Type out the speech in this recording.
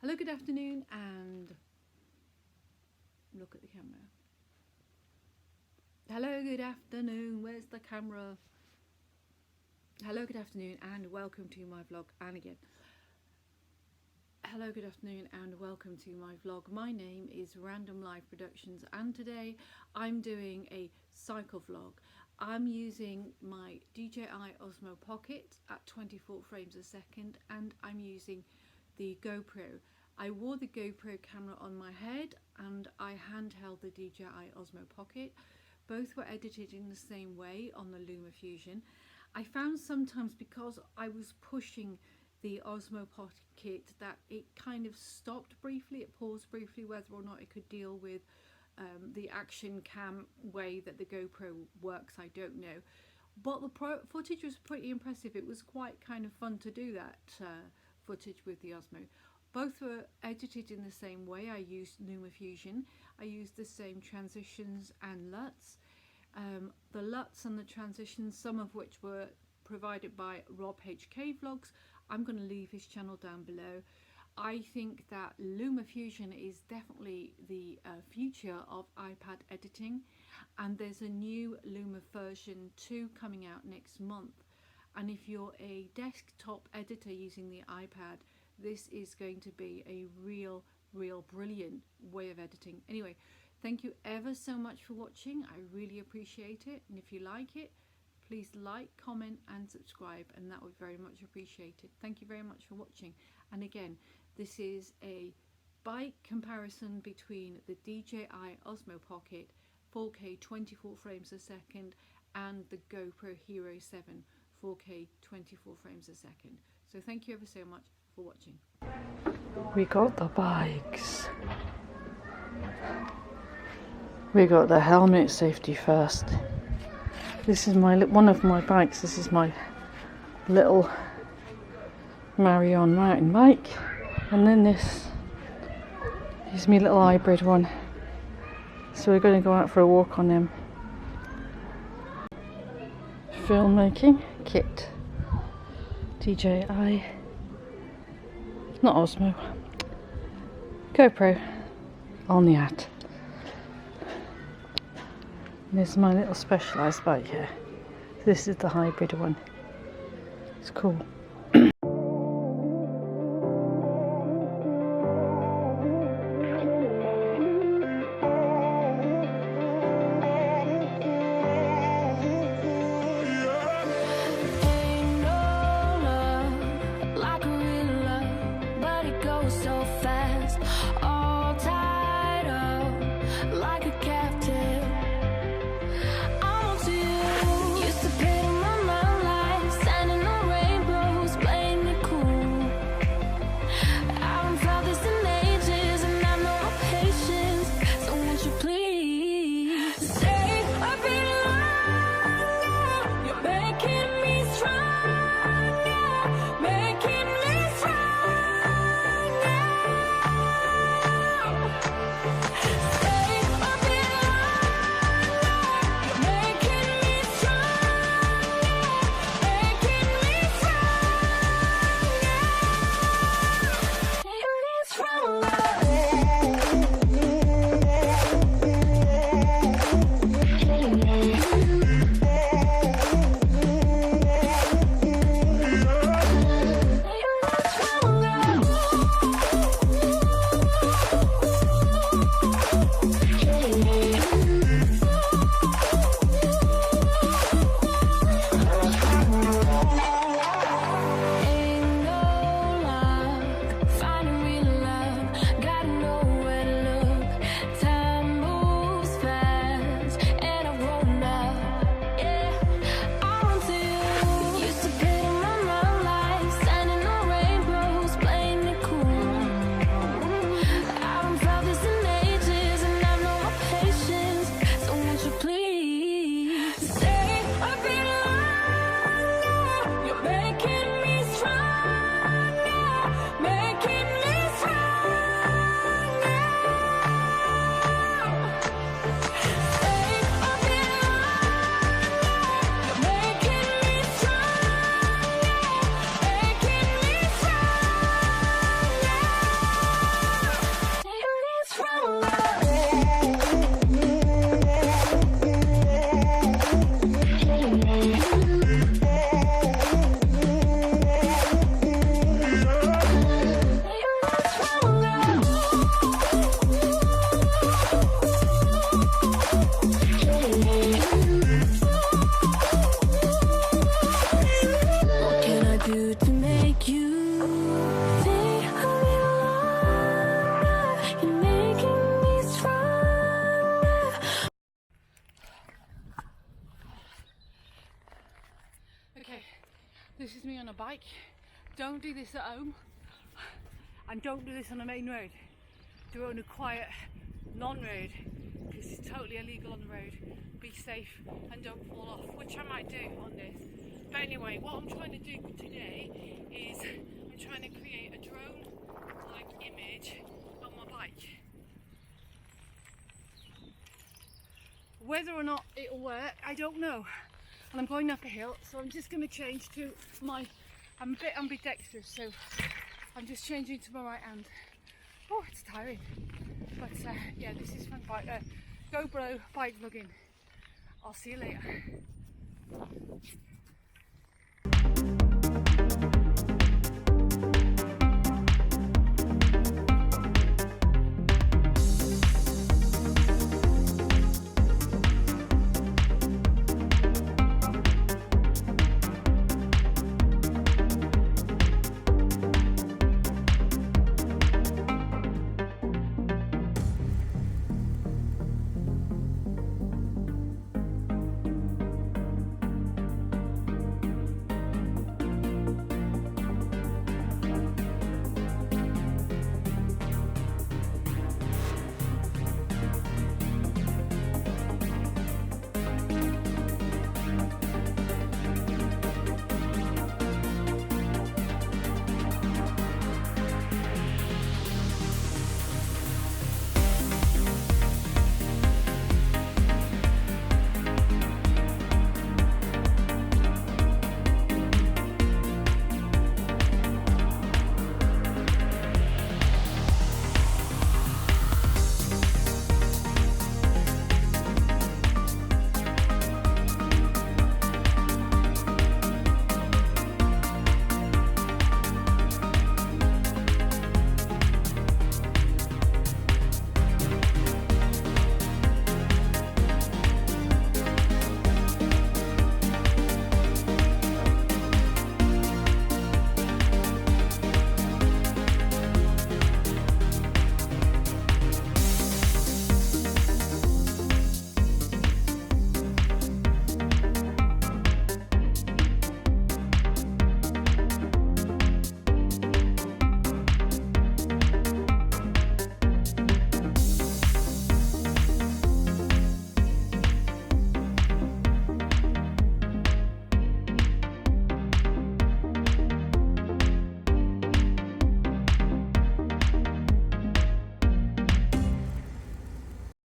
Hello, good afternoon, and look at the camera. Hello, good afternoon. Where's the camera? Hello, good afternoon, and welcome to my vlog. And again, hello, good afternoon, and welcome to my vlog. My name is Random Life Productions, and today I'm doing a cycle vlog. I'm using my DJI Osmo Pocket at 24 frames a second, and I'm using the GoPro. I wore the GoPro camera on my head and I handheld the DJI Osmo Pocket. Both were edited in the same way on the Luma Fusion. I found sometimes because I was pushing the Osmo Pocket that it kind of stopped briefly, it paused briefly, whether or not it could deal with the action cam way that the GoPro works, I don't know. But the footage was pretty impressive. It was quite kind of fun to do that footage with the Osmo. Both were edited in the same way. I used Luma Fusion. I used the same transitions and Luts. The Luts and the transitions, some of which were provided by RobHkVlogs. I'm going to leave his channel down below. I think that Luma Fusion is definitely the future of iPad editing, and there's a new Luma version 2 coming out next month. And if you're a desktop editor using the iPad, this is going to be a real brilliant way of editing. Anyway, thank you ever so much for watching. I really appreciate it, and if you like it, please like, comment and subscribe, and that would very much appreciated. Thank you very much for watching. And again, this is a bike comparison between the DJI Osmo Pocket 4K 24 frames a second and the GoPro Hero 7 4K 24 frames a second. So thank you ever so much for watching. We got the bikes. We got the helmet safety first. This is one of my bikes. This is my little Marion mountain bike, and then this is my little hybrid one. So we're going to go out for a walk on them. Filmmaking kit. DJI, not Osmo, GoPro on the hat. And this is my little specialised bike here. This is the hybrid one. It's cool. So fast, all tied up like a captive. I'm on to you. Used to pay my mind like standing on rainbows, playing it cool. I haven't felt this in ages, and I know no patience. So won't you please stay a bit longer? You're making me stronger, making me stronger. bike. Don't do this at home, and don't do this on a main road. Do it on a quiet non-road, because it's totally illegal on the road. Be safe and don't fall off, which I might do on this. But anyway, what I'm trying to do today is I'm trying to create a drone-like image on my bike. Whether or not it'll work, I don't know. And I'm going up a hill, so I'm just going to change to my... I'm a bit ambidextrous, so I'm just changing to my right hand. Oh, it's tiring. But yeah, this is fun bike, GoPro bike vlogging. I'll see you later.